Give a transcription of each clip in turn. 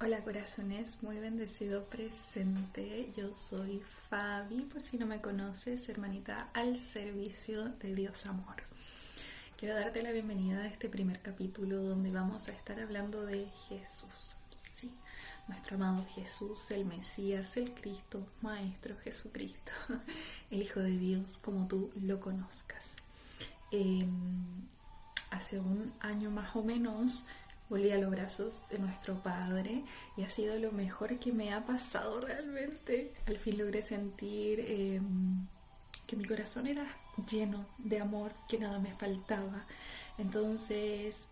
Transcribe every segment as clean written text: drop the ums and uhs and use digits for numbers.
Hola corazones, muy bendecido presente. Yo soy Fabi, por si no me conoces, hermanita al servicio de Dios Amor. Quiero darte la bienvenida a este primer capítulo donde vamos a estar hablando de Jesús. Sí, nuestro amado Jesús, el Mesías, el Cristo, Maestro Jesucristo, el Hijo de Dios, como tú lo conozcas. Hace un año más o menos volví a los brazos de nuestro Padre y ha sido lo mejor que me ha pasado realmente. Al fin logré sentir que mi corazón era lleno de amor, que nada me faltaba. Entonces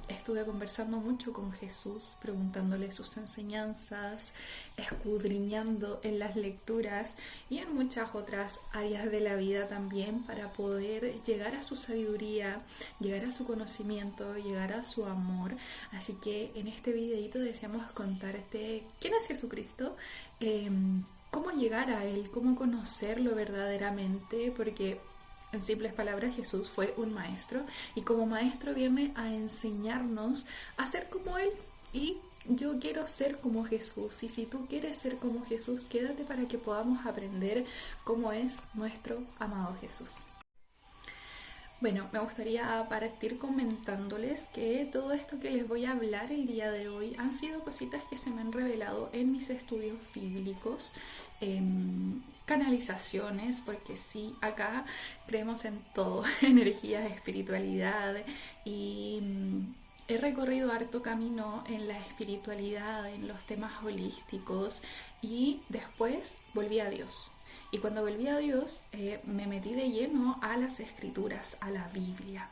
estuve conversando mucho con Jesús, preguntándole sus enseñanzas, escudriñando en las lecturas y en muchas otras áreas de la vida también para poder llegar a su sabiduría, llegar a su conocimiento, llegar a su amor. Así que en este videito deseamos contarte quién es Jesucristo, cómo llegar a Él, cómo conocerlo verdaderamente, porque en simples palabras Jesús fue un maestro y como maestro viene a enseñarnos a ser como Él. Y yo quiero ser como Jesús, y si tú quieres ser como Jesús, quédate para que podamos aprender cómo es nuestro amado Jesús. Bueno, me gustaría partir comentándoles que todo esto que les voy a hablar el día de hoy han sido cositas que se me han revelado en mis estudios bíblicos, canalizaciones, porque sí, acá creemos en todo, energía, espiritualidad y he recorrido harto camino en la espiritualidad, en los temas holísticos y después volví a Dios. Y cuando volví a Dios me metí de lleno a las escrituras, a la Biblia.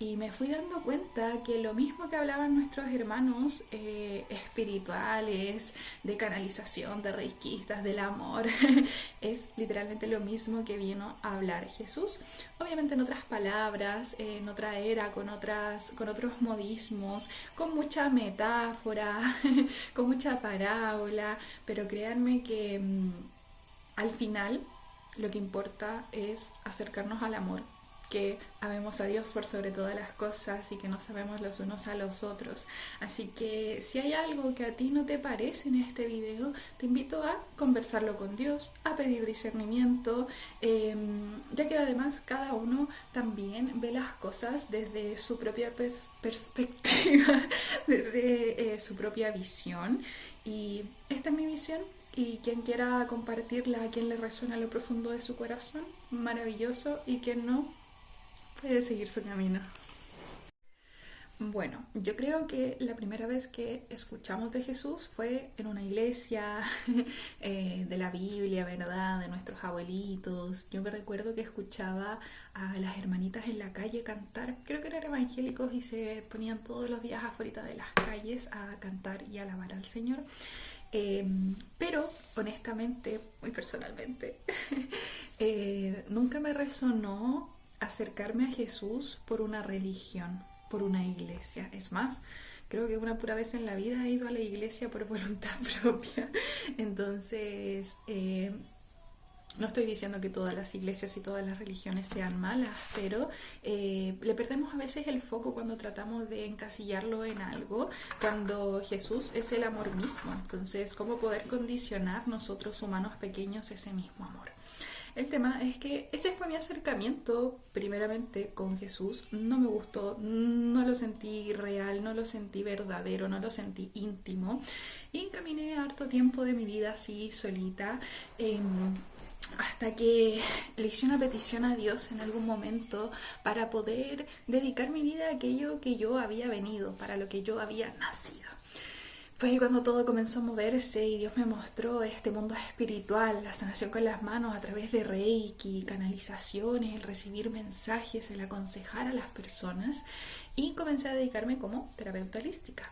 Y me fui dando cuenta que lo mismo que hablaban nuestros hermanos espirituales, de canalización, de reikistas, del amor, es literalmente lo mismo que vino a hablar Jesús. Obviamente en otras palabras, en otra era, con otros modismos, con mucha metáfora, con mucha parábola, pero créanme que al final lo que importa es acercarnos al amor, que amemos a Dios por sobre todas las cosas y que nos amemos los unos a los otros. Así que si hay algo que a ti no te parece en este video, te invito a conversarlo con Dios, a pedir discernimiento, ya que además cada uno también ve las cosas desde su propia perspectiva, desde su propia visión. Y esta es mi visión. Y quien quiera compartirla, a quien le resuena lo profundo de su corazón, maravilloso, y quien no, puede seguir su camino. Bueno, yo creo que la primera vez que escuchamos de Jesús fue en una iglesia, de la Biblia, ¿verdad? De nuestros abuelitos. Yo me recuerdo que escuchaba a las hermanitas en la calle cantar. Creo que eran evangélicos y se ponían todos los días afuera de las calles a cantar y a alabar al Señor. Pero honestamente, muy personalmente, nunca me resonó acercarme a Jesús por una religión, por una iglesia. Es más, creo que una pura vez en la vida he ido a la iglesia por voluntad propia. Entonces, no estoy diciendo que todas las iglesias y todas las religiones sean malas, pero le perdemos a veces el foco cuando tratamos de encasillarlo en algo, cuando Jesús es el amor mismo. Entonces, ¿cómo poder condicionar nosotros humanos pequeños ese mismo amor? El tema es que ese fue mi acercamiento primeramente con Jesús. No me gustó, no lo sentí real, no lo sentí verdadero, no lo sentí íntimo. Y caminé harto tiempo de mi vida así solita. Hasta que le hice una petición a Dios en algún momento para poder dedicar mi vida a aquello que yo había venido, para lo que yo había nacido. Fue cuando todo comenzó a moverse y Dios me mostró este mundo espiritual, la sanación con las manos a través de Reiki, canalizaciones, el recibir mensajes, el aconsejar a las personas, y comencé a dedicarme como terapeuta holística.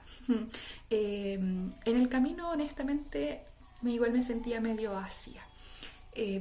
En el camino, honestamente, igual me sentía medio vacía.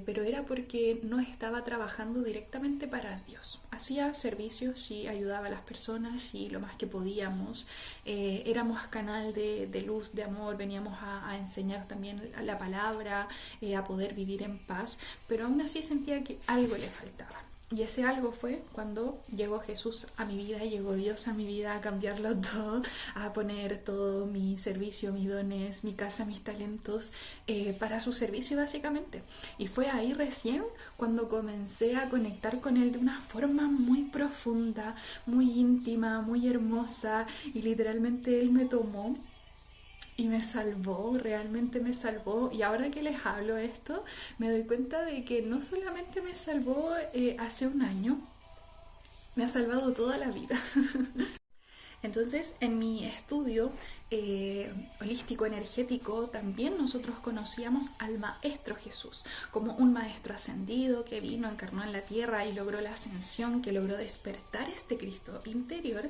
Pero era porque no estaba trabajando directamente para Dios. Hacía servicios, sí, ayudaba a las personas, sí, lo más que podíamos. Éramos canal de luz, de amor, veníamos a enseñar también la palabra, a poder vivir en paz, pero aún así sentía que algo le faltaba. Y ese algo fue cuando llegó Jesús a mi vida, llegó Dios a mi vida a cambiarlo todo, a poner todo mi servicio, mis dones, mi casa, mis talentos para su servicio básicamente. Y fue ahí recién cuando comencé a conectar con Él de una forma muy profunda, muy íntima, muy hermosa y literalmente Él me tomó y me salvó, realmente me salvó. Y ahora que les hablo esto, me doy cuenta de que no solamente me salvó hace un año, me ha salvado toda la vida. Entonces, en mi estudio holístico energético, también nosotros conocíamos al Maestro Jesús como un Maestro ascendido que vino, encarnó en la tierra y logró la ascensión, que logró despertar este Cristo interior.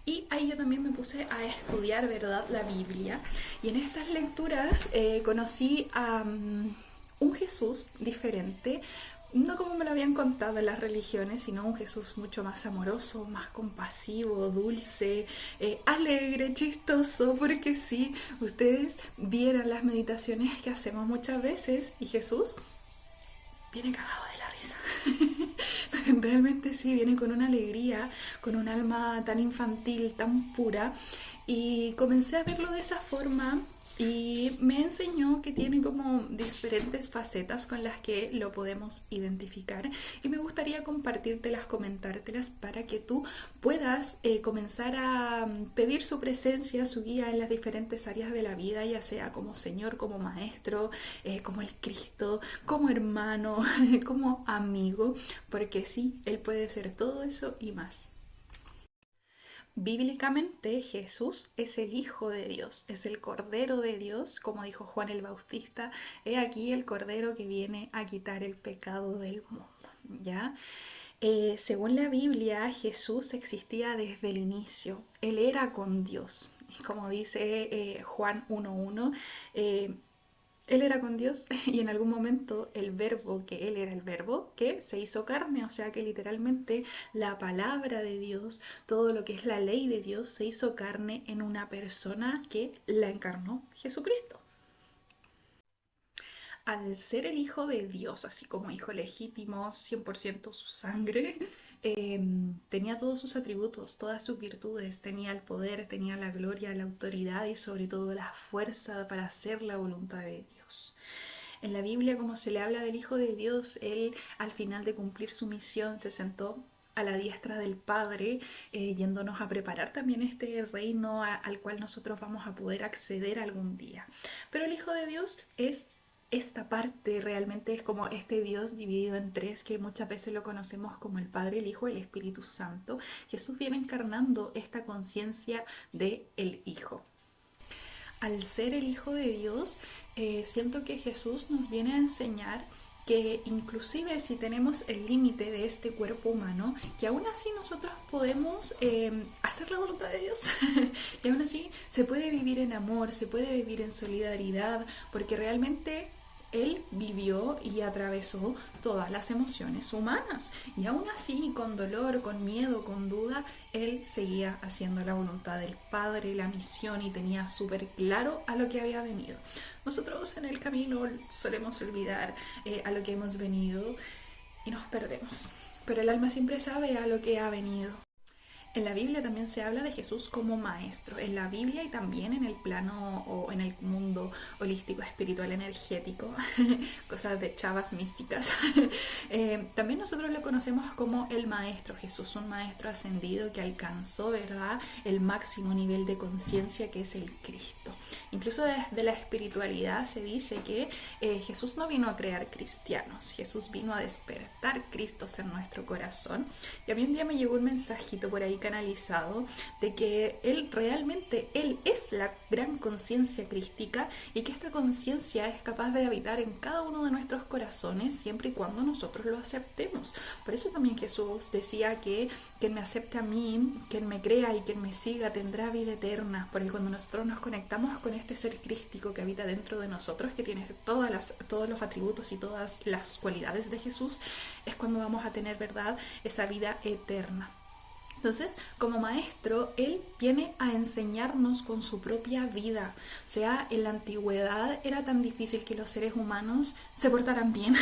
Y ahí yo también me puse a estudiar, ¿verdad?, la Biblia. Y en estas lecturas conocí a un Jesús diferente, no como me lo habían contado en las religiones, sino un Jesús mucho más amoroso, más compasivo, dulce, alegre, chistoso, porque sí, ustedes vieran las meditaciones que hacemos muchas veces y Jesús viene cagado de la risa. Realmente sí, viene con una alegría, con un alma tan infantil, tan pura, y comencé a verlo de esa forma y me enseñó que tiene como diferentes facetas con las que lo podemos identificar y me gustaría compartírtelas, comentártelas para que tú puedas comenzar a pedir su presencia, su guía en las diferentes áreas de la vida, ya sea como Señor, como Maestro, como el Cristo, como hermano, como amigo, porque sí, Él puede ser todo eso y más. Bíblicamente Jesús es el Hijo de Dios, es el Cordero de Dios, como dijo Juan el Bautista, he aquí el Cordero que viene a quitar el pecado del mundo, ¿ya? Según la Biblia, Jesús existía desde el inicio, Él era con Dios, como dice Juan 1.1, él era con Dios y en algún momento el verbo, que Él era el verbo, que se hizo carne, o sea que literalmente la palabra de Dios, todo lo que es la ley de Dios, se hizo carne en una persona que la encarnó Jesucristo. Al ser el hijo de Dios, así como hijo legítimo, 100% su sangre, tenía todos sus atributos, todas sus virtudes, tenía el poder, tenía la gloria, la autoridad y sobre todo la fuerza para hacer la voluntad de Dios. En la Biblia, como se le habla del Hijo de Dios, Él al final de cumplir su misión se sentó a la diestra del Padre, yéndonos a preparar también este reino al cual nosotros vamos a poder acceder algún día. Pero el Hijo de Dios es esta parte, realmente es como este Dios dividido en tres, que muchas veces lo conocemos como el Padre, el Hijo y el Espíritu Santo. Jesús viene encarnando esta conciencia de el Hijo. Al ser el Hijo de Dios, siento que Jesús nos viene a enseñar que inclusive si tenemos el límite de este cuerpo humano, que aún así nosotros podemos hacer la voluntad de Dios. Y aún así se puede vivir en amor, se puede vivir en solidaridad, porque realmente Él vivió y atravesó todas las emociones humanas y aún así, con dolor, con miedo, con duda, Él seguía haciendo la voluntad del Padre, la misión y tenía súper claro a lo que había venido. Nosotros en el camino solemos olvidar a lo que hemos venido y nos perdemos, pero el alma siempre sabe a lo que ha venido. En la Biblia también se habla de Jesús como maestro, en la Biblia y también en el plano o en el mundo holístico, espiritual, energético, cosas de chavas místicas. También nosotros lo conocemos como el maestro Jesús, un maestro ascendido que alcanzó, ¿verdad?, el máximo nivel de conciencia que es el Cristo. Incluso desde la espiritualidad se dice que Jesús no vino a crear cristianos, Jesús vino a despertar Cristos en nuestro corazón. Y a mí un día me llegó un mensajito por ahí canalizado de que Él es la gran conciencia crística y que esta conciencia es capaz de habitar en cada uno de nuestros corazones siempre y cuando nosotros lo aceptemos. Por eso también Jesús decía que quien me acepte a mí, quien me crea y quien me siga tendrá vida eterna, porque cuando nosotros nos conectamos con este ser crístico que habita dentro de nosotros, que tiene todos los atributos y todas las cualidades de Jesús, es cuando vamos a tener, ¿verdad?, esa vida eterna. Entonces, como maestro, él viene a enseñarnos con su propia vida. O sea, en la antigüedad era tan difícil que los seres humanos se portaran bien.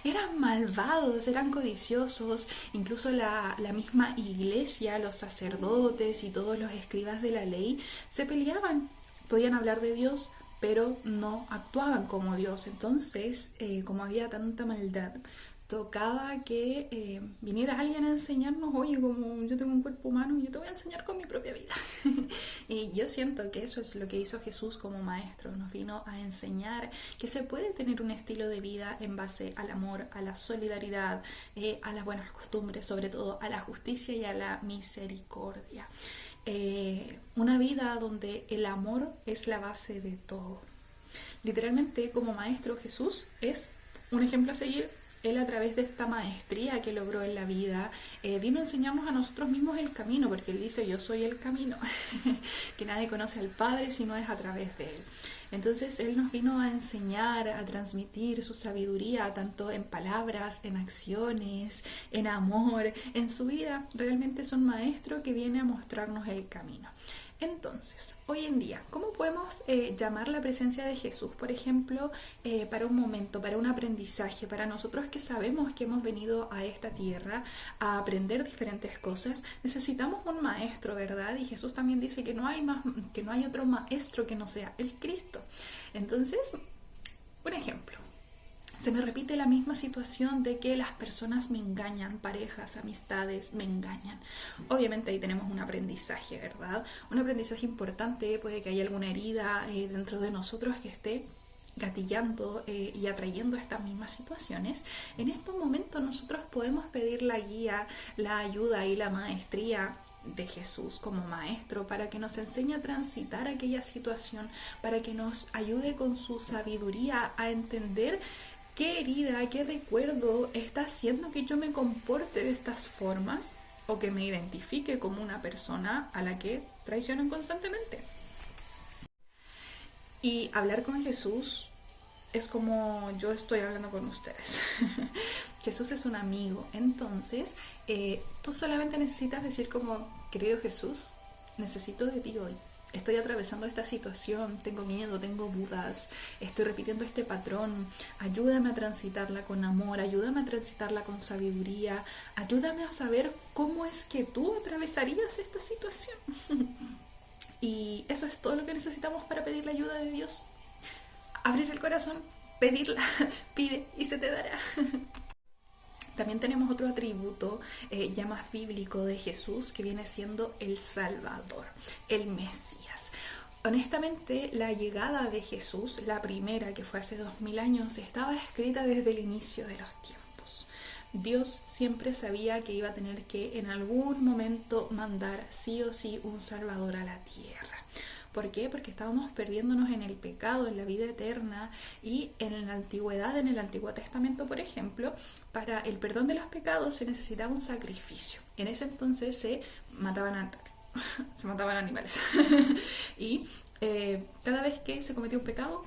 Eran malvados, eran codiciosos. Incluso la misma iglesia, los sacerdotes y todos los escribas de la ley se peleaban. Podían hablar de Dios, pero no actuaban como Dios. Entonces, como había tanta maldad, tocaba que viniera alguien a enseñarnos, oye, como yo tengo un cuerpo humano, yo te voy a enseñar con mi propia vida. Y yo siento que eso es lo que hizo Jesús como maestro, nos vino a enseñar que se puede tener un estilo de vida en base al amor, a la solidaridad, a las buenas costumbres, sobre todo a la justicia y a la misericordia. Una vida donde el amor es la base de todo. Literalmente, como maestro, Jesús es un ejemplo a seguir. Él, a través de esta maestría que logró en la vida, vino a enseñarnos a nosotros mismos el camino, porque Él dice: yo soy el camino, que nadie conoce al Padre si no es a través de Él. Entonces Él nos vino a enseñar, a transmitir su sabiduría, tanto en palabras, en acciones, en amor, en su vida. Realmente es un maestro que viene a mostrarnos el camino. Entonces, hoy en día, ¿cómo podemos llamar la presencia de Jesús, por ejemplo, para un momento, para un aprendizaje, para nosotros que sabemos que hemos venido a esta tierra a aprender diferentes cosas? Necesitamos un maestro, ¿verdad? Y Jesús también dice que no hay otro maestro que no sea el Cristo. Entonces, un ejemplo. Se me repite la misma situación de que las personas me engañan, parejas, amistades me engañan. Obviamente ahí tenemos un aprendizaje, ¿verdad? Un aprendizaje importante, puede que haya alguna herida dentro de nosotros que esté gatillando y atrayendo estas mismas situaciones. En estos momentos nosotros podemos pedir la guía, la ayuda y la maestría de Jesús como maestro para que nos enseñe a transitar aquella situación, para que nos ayude con su sabiduría a entender qué herida, qué recuerdo está haciendo que yo me comporte de estas formas o que me identifique como una persona a la que traicionan constantemente. Y hablar con Jesús es como yo estoy hablando con ustedes. Jesús es un amigo, entonces tú solamente necesitas decir como: querido Jesús, necesito de ti hoy. Estoy atravesando esta situación, tengo miedo, tengo dudas, estoy repitiendo este patrón. Ayúdame a transitarla con amor, ayúdame a transitarla con sabiduría, ayúdame a saber cómo es que tú atravesarías esta situación. Y eso es todo lo que necesitamos para pedir la ayuda de Dios. Abrir el corazón, pedirla, pide y se te dará. También tenemos otro atributo ya más bíblico de Jesús, que viene siendo el Salvador, el Mesías. Honestamente, la llegada de Jesús, la primera, que fue hace 2000 años, estaba escrita desde el inicio de los tiempos. Dios siempre sabía que iba a tener que en algún momento mandar sí o sí un Salvador a la tierra. ¿Por qué? Porque estábamos perdiéndonos en el pecado, en la vida eterna, y en la antigüedad, en el Antiguo Testamento, por ejemplo, para el perdón de los pecados se necesitaba un sacrificio. En ese entonces se mataban animales. Y cada vez que se cometía un pecado,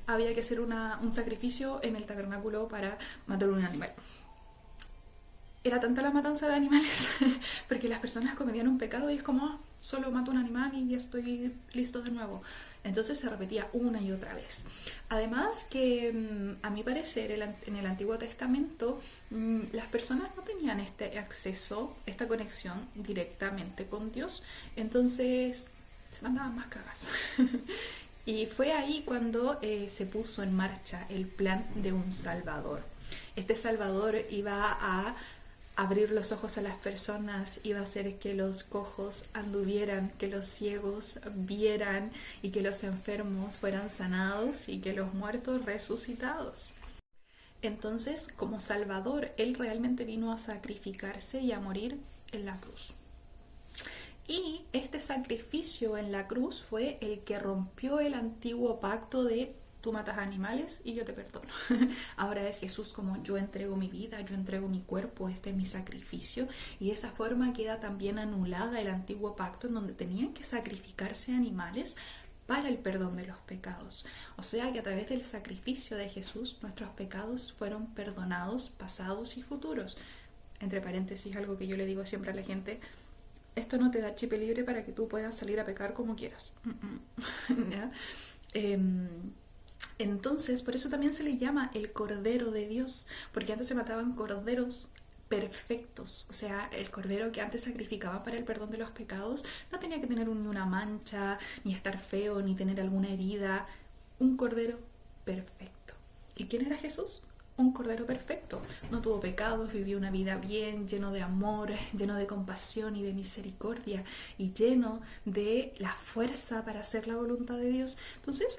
había que hacer un sacrificio en el tabernáculo para matar un animal. Era tanta la matanza de animales porque las personas cometían un pecado y es como: solo mato un animal y ya estoy listo de nuevo. Entonces se repetía una y otra vez. Además que, a mi parecer, en el Antiguo Testamento, las personas no tenían este acceso, esta conexión directamente con Dios. Entonces se mandaban más cagas. Y fue ahí cuando se puso en marcha el plan de un Salvador. Este Salvador iba a abrir los ojos a las personas, iba a hacer que los cojos anduvieran, que los ciegos vieran y que los enfermos fueran sanados y que los muertos resucitados. Entonces, como Salvador, Él realmente vino a sacrificarse y a morir en la cruz. Y este sacrificio en la cruz fue el que rompió el antiguo pacto de: tú matas animales y yo te perdono. Ahora es Jesús como: yo entrego mi vida, yo entrego mi cuerpo, este es mi sacrificio. Y de esa forma queda también anulada el antiguo pacto en donde tenían que sacrificarse animales para el perdón de los pecados. O sea que a través del sacrificio de Jesús nuestros pecados fueron perdonados, pasados y futuros. Entre paréntesis, algo que yo le digo siempre a la gente: esto no te da chip libre para que tú puedas salir a pecar como quieras. ¿Ya? Em, entonces, por eso también se le llama el Cordero de Dios, porque antes se mataban corderos perfectos, o sea, el cordero que antes sacrificaba para el perdón de los pecados no tenía que tener ni una mancha, ni estar feo, ni tener alguna herida, un cordero perfecto. ¿Y quién era Jesús? Un cordero perfecto. No tuvo pecados, vivió una vida bien, lleno de amor, lleno de compasión y de misericordia, y lleno de la fuerza para hacer la voluntad de Dios. Entonces,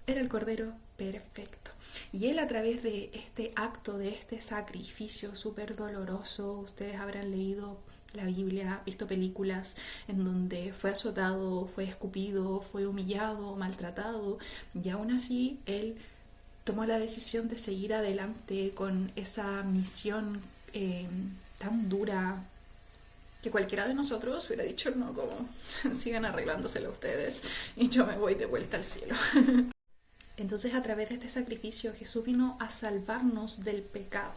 era el cordero perfecto. Y él, a través de este acto, de este sacrificio súper doloroso, ustedes habrán leído la Biblia, visto películas en donde fue azotado, fue escupido, fue humillado, maltratado, y aún así él tomó la decisión de seguir adelante con esa misión tan dura, que cualquiera de nosotros hubiera dicho: no, como sigan arreglándoselo ustedes y yo me voy de vuelta al cielo. Entonces, a través de este sacrificio, Jesús vino a salvarnos del pecado.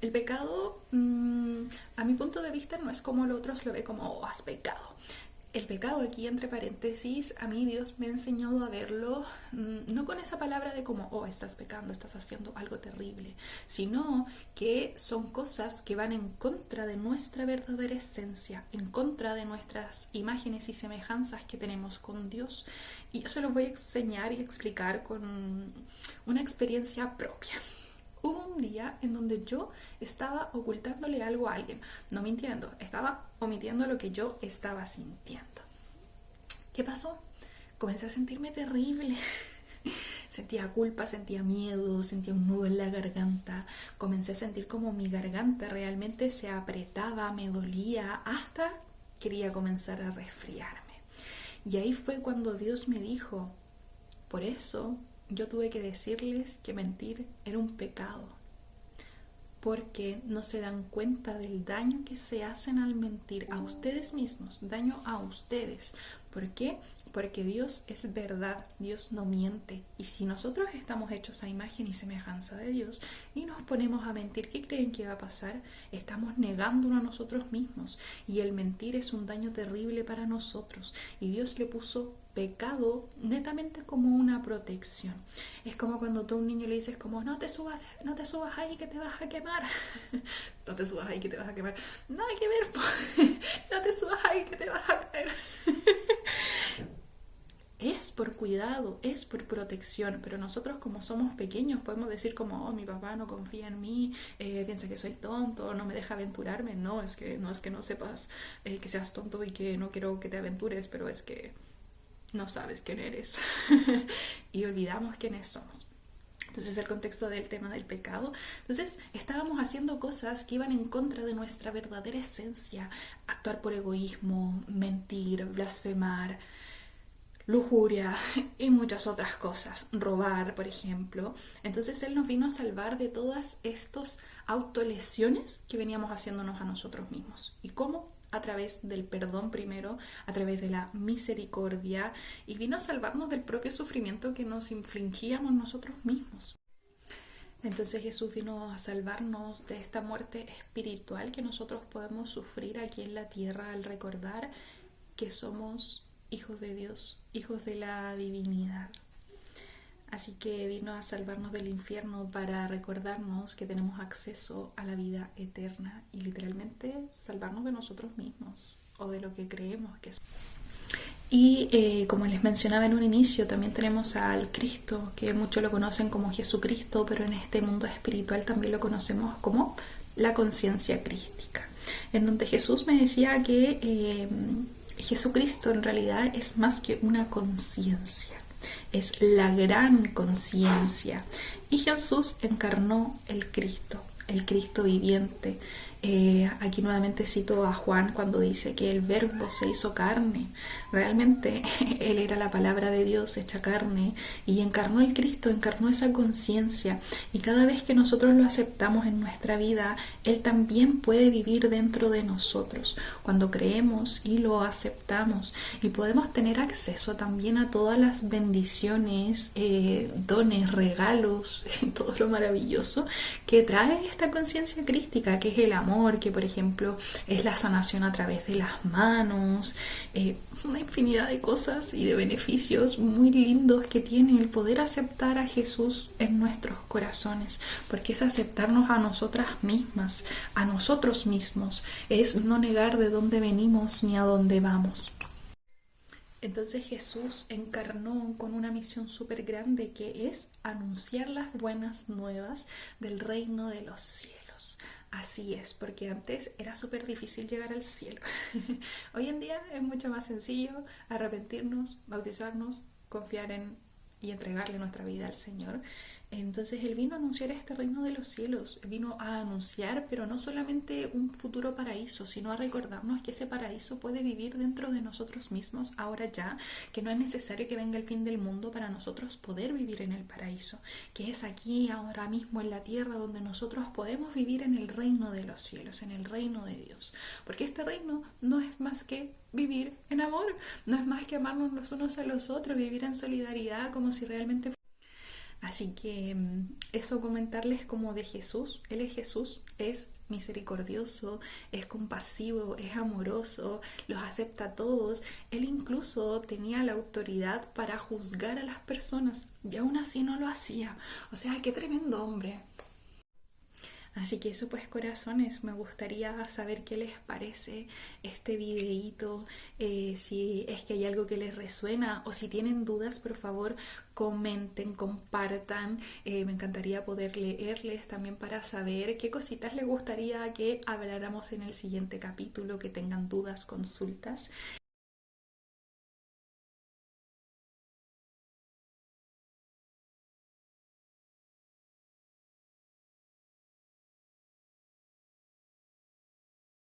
El pecado, a mi punto de vista, no es como los otros lo ve como: oh, has pecado. El pecado, aquí entre paréntesis, a mí Dios me ha enseñado a verlo no con esa palabra de como: oh, estás pecando, estás haciendo algo terrible, sino que son cosas que van en contra de nuestra verdadera esencia, en contra de nuestras imágenes y semejanzas que tenemos con Dios. Y eso lo voy a enseñar y explicar con una experiencia propia. Hubo un día en donde yo estaba ocultándole algo a alguien, no mintiendo, estaba omitiendo lo que yo estaba sintiendo. ¿Qué pasó? Comencé a sentirme terrible. Sentía culpa, sentía miedo, sentía un nudo en la garganta. Comencé a sentir como mi garganta realmente se apretaba, me dolía, hasta quería comenzar a resfriarme. Y ahí fue cuando Dios me dijo: por eso yo tuve que decirles que mentir era un pecado, porque no se dan cuenta del daño que se hacen al mentir a ustedes mismos, daño a ustedes. ¿Por qué? Porque Dios es verdad, Dios no miente. Y si nosotros estamos hechos a imagen y semejanza de Dios y nos ponemos a mentir, ¿qué creen que va a pasar? Estamos negándonos a nosotros mismos, y el mentir es un daño terrible para nosotros, y Dios le puso pecado netamente como una protección. Es como cuando tú a un niño le dices como: no te subas ahí que te vas a quemar. No te subas ahí que te vas a quemar. No hay que ver, no te subas ahí que te vas a caer. Es por cuidado, es por protección, pero nosotros, como somos pequeños, podemos decir como: oh, mi papá no confía en mí, piensa que soy tonto, no me deja aventurarme. No, es que no sepas que seas tonto y que no quiero que te aventures, pero es que no sabes quién eres. Y olvidamos quiénes somos. Entonces, el contexto del tema del pecado. Entonces, estábamos haciendo cosas que iban en contra de nuestra verdadera esencia: actuar por egoísmo, mentir, blasfemar, lujuria y muchas otras cosas, robar, por ejemplo. Entonces Él nos vino a salvar de todas estas autolesiones que veníamos haciéndonos a nosotros mismos. ¿Y cómo? A través del perdón primero, a través de la misericordia, y vino a salvarnos del propio sufrimiento que nos infligíamos nosotros mismos. Entonces Jesús vino a salvarnos de esta muerte espiritual que nosotros podemos sufrir aquí en la tierra al recordar que somos hijos de Dios, hijos de la divinidad. Así que vino a salvarnos del infierno para recordarnos que tenemos acceso a la vida eterna y literalmente salvarnos de nosotros mismos o de lo que creemos que somos. Y como les mencionaba en un inicio, también tenemos al Cristo, que muchos lo conocen como Jesucristo, pero en este mundo espiritual también lo conocemos como la conciencia crística, en donde Jesús me decía que Jesucristo en realidad es más que una conciencia, es la gran conciencia. Y Jesús encarnó el Cristo viviente. Aquí nuevamente cito a Juan cuando dice que el Verbo se hizo carne. Realmente Él era la palabra de Dios hecha carne y encarnó el Cristo, encarnó esa conciencia. Y cada vez que nosotros lo aceptamos en nuestra vida, Él también puede vivir dentro de nosotros cuando creemos y lo aceptamos. Y podemos tener acceso también a todas las bendiciones, dones, regalos, todo lo maravilloso que trae esta conciencia crística, que es el amor, amor, que por ejemplo es la sanación a través de las manos, una infinidad de cosas y de beneficios muy lindos que tiene el poder aceptar a Jesús en nuestros corazones, porque es aceptarnos a nosotras mismas, a nosotros mismos, es no negar de dónde venimos ni a dónde vamos. Entonces Jesús encarnó con una misión súper grande que es anunciar las buenas nuevas del reino de los cielos. Así es, porque antes era súper difícil llegar al cielo. Hoy en día es mucho más sencillo arrepentirnos, bautizarnos, confiar en y entregarle nuestra vida al Señor. Entonces Él vino a anunciar este reino de los cielos, vino a anunciar, pero no solamente un futuro paraíso, sino a recordarnos que ese paraíso puede vivir dentro de nosotros mismos ahora ya, que no es necesario que venga el fin del mundo para nosotros poder vivir en el paraíso, que es aquí, ahora mismo en la tierra, donde nosotros podemos vivir en el reino de los cielos, en el reino de Dios, porque este reino no es más que vivir en amor, no es más que amarnos los unos a los otros, vivir en solidaridad como si realmente. Así que eso comentarles como de Jesús. Él es Jesús, es misericordioso, es compasivo, es amoroso, los acepta a todos. Él incluso tenía la autoridad para juzgar a las personas y aún así no lo hacía. O sea, qué tremendo hombre. Así que eso pues corazones, me gustaría saber qué les parece este videíto, si es que hay algo que les resuena o si tienen dudas, por favor comenten, compartan, me encantaría poder leerles también para saber qué cositas les gustaría que habláramos en el siguiente capítulo, que tengan dudas, consultas